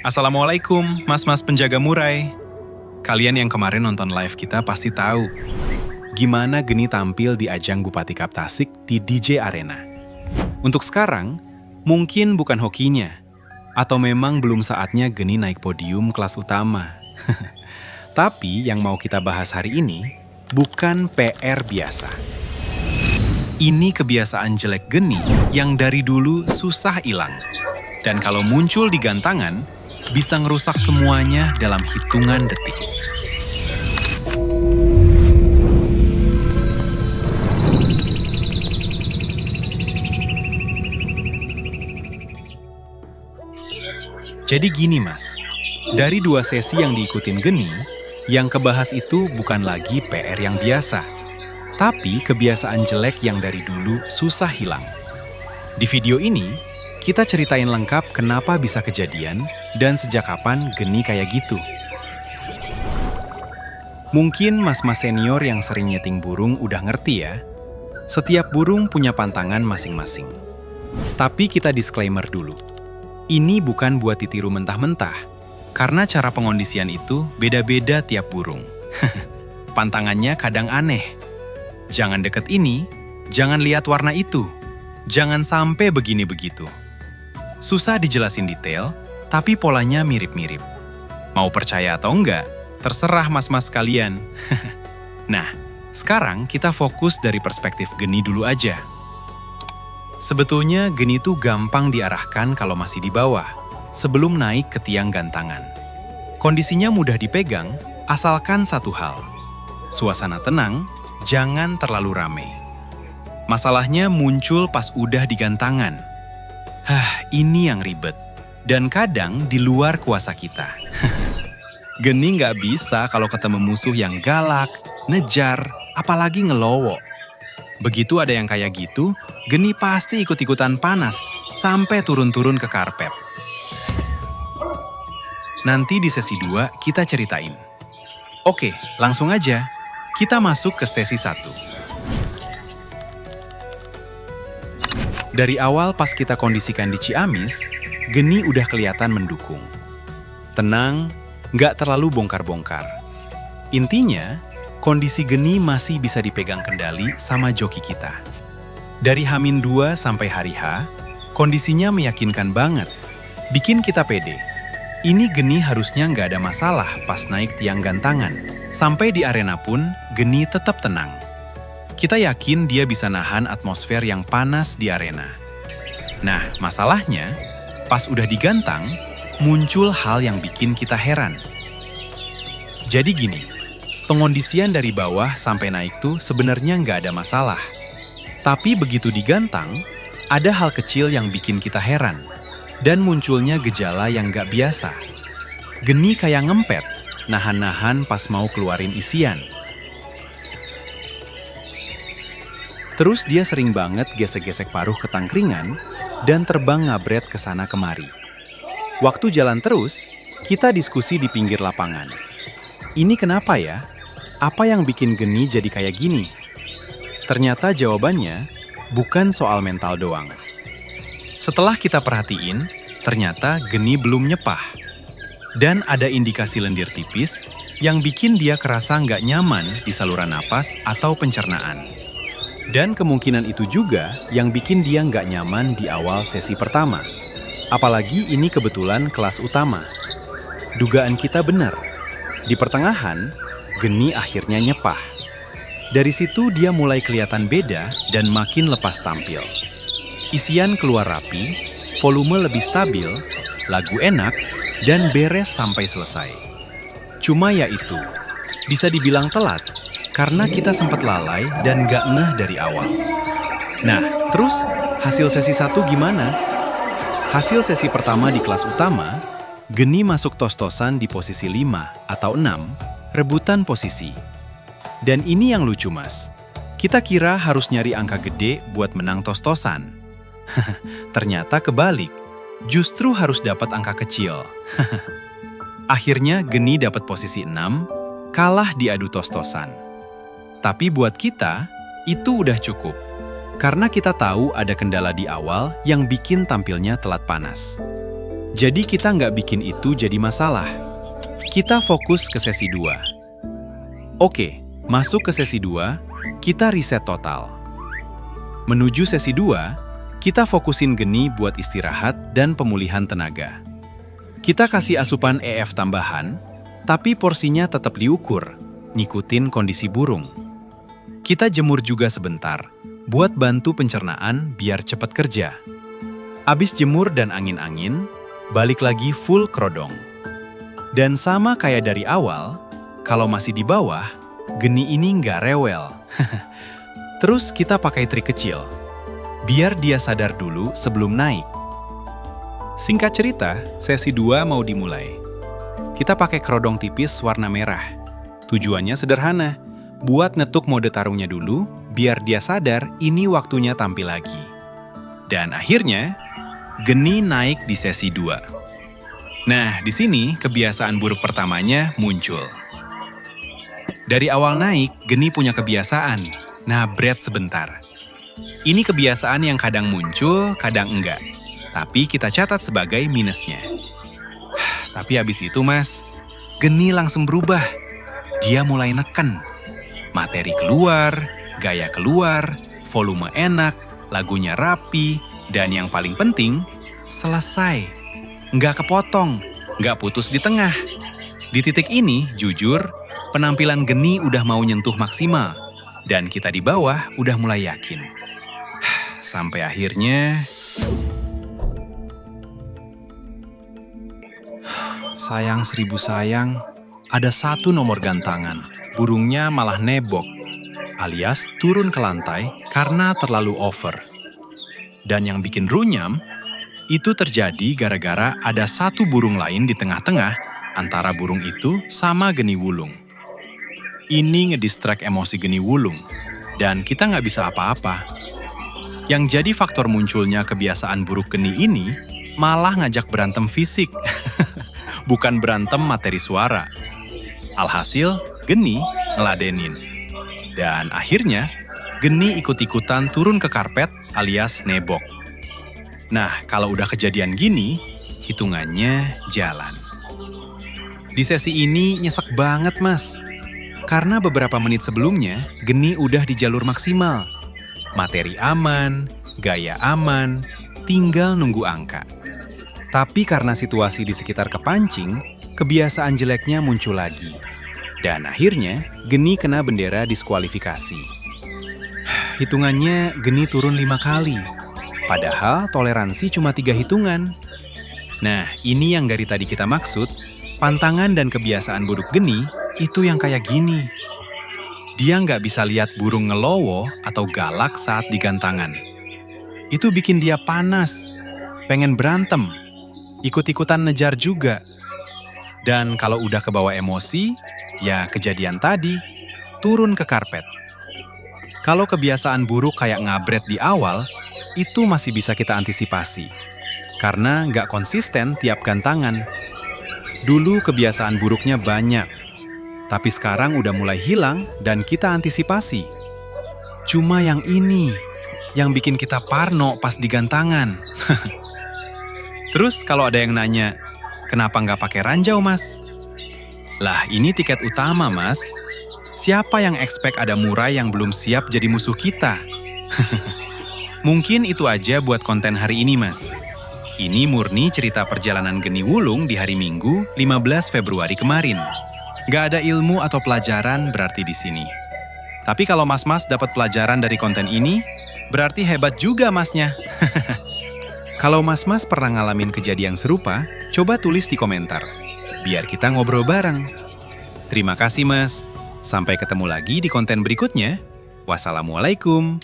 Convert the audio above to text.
Assalamualaikum, mas-mas penjaga murai. Kalian yang kemarin nonton live kita pasti tahu gimana Geni tampil di ajang Bupati Kaptasik di DJ Arena. Untuk sekarang, mungkin bukan hokinya, atau memang belum saatnya Geni naik podium kelas utama. Tapi yang mau kita bahas hari ini bukan PR biasa. Ini kebiasaan jelek Geni yang dari dulu susah hilang. Dan kalau muncul di gantangan, bisa ngerusak semuanya dalam hitungan detik. Jadi gini mas, dari 2 sesi yang diikutin Geni, yang kebahas itu bukan lagi PR yang biasa, tapi kebiasaan jelek yang dari dulu susah hilang. Di video ini, kita ceritain lengkap kenapa bisa kejadian dan sejak kapan Geni kayak gitu. Mungkin mas-mas senior yang sering nyeting burung udah ngerti ya, setiap burung punya pantangan masing-masing. Tapi kita disclaimer dulu. Ini bukan buat ditiru mentah-mentah, karena cara pengondisian itu beda-beda tiap burung. Pantangannya kadang aneh. Jangan deket ini, jangan lihat warna itu, jangan sampai begini begitu. Susah dijelasin detail, tapi polanya mirip-mirip. Mau percaya atau enggak, terserah mas-mas kalian. Nah, sekarang kita fokus dari perspektif Geni dulu aja. Sebetulnya Geni tuh gampang diarahkan kalau masih di bawah, sebelum naik ke tiang gantangan. Kondisinya mudah dipegang, asalkan satu hal. Suasana tenang, jangan terlalu rame. Masalahnya muncul pas udah di gantangan. Ini yang ribet. Dan kadang di luar kuasa kita. Geni nggak bisa kalau ketemu musuh yang galak, nejar, apalagi ngelowo. Begitu ada yang kayak gitu, Geni pasti ikut-ikutan panas, sampai turun-turun ke karpet. Nanti di sesi 2 kita ceritain. Oke, langsung aja. Kita masuk ke sesi 1. Dari awal pas kita kondisikan di Ciamis, Geni udah kelihatan mendukung. Tenang, nggak terlalu bongkar-bongkar. Intinya, kondisi Geni masih bisa dipegang kendali sama joki kita. Dari H-2 sampai hari H, kondisinya meyakinkan banget. Bikin kita pede. Ini Geni harusnya nggak ada masalah pas naik tiang gantangan. Sampai di arena pun, Geni tetap tenang. Kita yakin dia bisa nahan atmosfer yang panas di arena. Nah, masalahnya, pas udah digantang, muncul hal yang bikin kita heran. Jadi gini, pengondisian dari bawah sampai naik tuh sebenarnya nggak ada masalah. Tapi begitu digantang, ada hal kecil yang bikin kita heran. Dan munculnya gejala yang nggak biasa. Geni kayak ngempet, nahan-nahan pas mau keluarin isian. Terus dia sering banget gesek-gesek paruh ke tangkringan dan terbang ngabret ke sana kemari. Waktu jalan terus, kita diskusi di pinggir lapangan. Ini kenapa ya? Apa yang bikin Geni jadi kayak gini? Ternyata jawabannya bukan soal mental doang. Setelah kita perhatiin, ternyata Geni belum nyepah. Dan ada indikasi lendir tipis yang bikin dia kerasa nggak nyaman di saluran napas atau pencernaan. Dan kemungkinan itu juga yang bikin dia nggak nyaman di awal sesi pertama. Apalagi ini kebetulan kelas utama. Dugaan kita benar. Di pertengahan, Geni akhirnya nyepah. Dari situ dia mulai kelihatan beda dan makin lepas tampil. Isian keluar rapi, volume lebih stabil, lagu enak, dan beres sampai selesai. Cuma ya itu, bisa dibilang telat, karena kita sempat lalai dan gak ngeh dari awal. Nah, terus hasil sesi 1 gimana? Hasil sesi pertama di kelas utama, Geni masuk tos-tosan di posisi 5 atau 6, rebutan posisi. Dan ini yang lucu mas, kita kira harus nyari angka gede buat menang tos-tosan. Ternyata kebalik, justru harus dapat angka kecil. Akhirnya Geni dapat posisi 6, kalah di adu tos-tosan. Tapi buat kita, itu udah cukup. Karena kita tahu ada kendala di awal yang bikin tampilnya telat panas. Jadi kita nggak bikin itu jadi masalah. Kita fokus ke sesi 2. Oke, masuk ke sesi 2, kita riset total. Menuju sesi 2, kita fokusin Geni buat istirahat dan pemulihan tenaga. Kita kasih asupan EF tambahan, tapi porsinya tetap diukur, ngikutin kondisi burung. Kita jemur juga sebentar, buat bantu pencernaan biar cepat kerja. Abis jemur dan angin-angin, balik lagi full kerodong. Dan sama kayak dari awal, kalau masih di bawah, Geni ini nggak rewel. Terus kita pakai trik kecil, biar dia sadar dulu sebelum naik. Singkat cerita, sesi 2 mau dimulai. Kita pakai kerodong tipis warna merah. Tujuannya sederhana, buat ngetuk mode tarungnya dulu, biar dia sadar ini waktunya tampil lagi. Dan akhirnya, Geni naik di sesi 2. Nah, di sini kebiasaan buruk pertamanya muncul. Dari awal naik, Geni punya kebiasaan, nabret sebentar. Ini kebiasaan yang kadang muncul, kadang enggak. Tapi kita catat sebagai minusnya. Tapi habis itu, Mas, Geni langsung berubah. Dia mulai neken. Materi keluar, gaya keluar, volume enak, lagunya rapi, dan yang paling penting, selesai. Nggak kepotong, nggak putus di tengah. Di titik ini, jujur, penampilan Geni udah mau nyentuh maksimal. Dan kita di bawah udah mulai yakin. Sampai akhirnya... Sayang seribu sayang, ada satu nomor gantangan. Burungnya malah nebok, alias turun ke lantai karena terlalu over. Dan yang bikin runyam, itu terjadi gara-gara ada satu burung lain di tengah-tengah antara burung itu sama Geni Wulung. Ini ngedistract emosi Geni Wulung, dan kita nggak bisa apa-apa. Yang jadi faktor munculnya kebiasaan buruk Geni ini malah ngajak berantem fisik, bukan berantem materi suara. Alhasil, Geni ngeladenin. Dan akhirnya, Geni ikut-ikutan turun ke karpet alias nebok. Nah, kalau udah kejadian gini, hitungannya jalan. Di sesi ini nyesek banget, Mas. Karena beberapa menit sebelumnya, Geni udah di jalur maksimal. Materi aman, gaya aman, tinggal nunggu angka. Tapi karena situasi di sekitar kepancing, kebiasaan jeleknya muncul lagi. Dan akhirnya, Geni kena bendera diskualifikasi. Hitungannya, Geni turun 5 kali. Padahal toleransi cuma 3 hitungan. Nah, ini yang dari tadi kita maksud, pantangan dan kebiasaan buruk Geni itu yang kayak gini. Dia nggak bisa lihat burung ngelowo atau galak saat digantangan. Itu bikin dia panas, pengen berantem, ikut-ikutan ngejar juga. Dan kalau udah kebawa emosi, ya kejadian tadi, turun ke karpet. Kalau kebiasaan buruk kayak ngabret di awal, itu masih bisa kita antisipasi. Karena nggak konsisten tiap gantangan. Dulu kebiasaan buruknya banyak, tapi sekarang udah mulai hilang dan kita antisipasi. Cuma yang ini, yang bikin kita parno pas di gantangan. Terus kalau ada yang nanya, kenapa nggak pakai ranjau, Mas? Lah, ini tiket utama, Mas. Siapa yang expect ada murai yang belum siap jadi musuh kita? Mungkin itu aja buat konten hari ini, Mas. Ini murni cerita perjalanan Geni Wulung di hari Minggu, 15 Februari kemarin. Gak ada ilmu atau pelajaran berarti di sini. Tapi kalau mas-mas dapat pelajaran dari konten ini, berarti hebat juga masnya. Kalau mas-mas pernah ngalamin kejadian serupa, coba tulis di komentar. Biar kita ngobrol bareng. Terima kasih, Mas. Sampai ketemu lagi di konten berikutnya. Wassalamualaikum.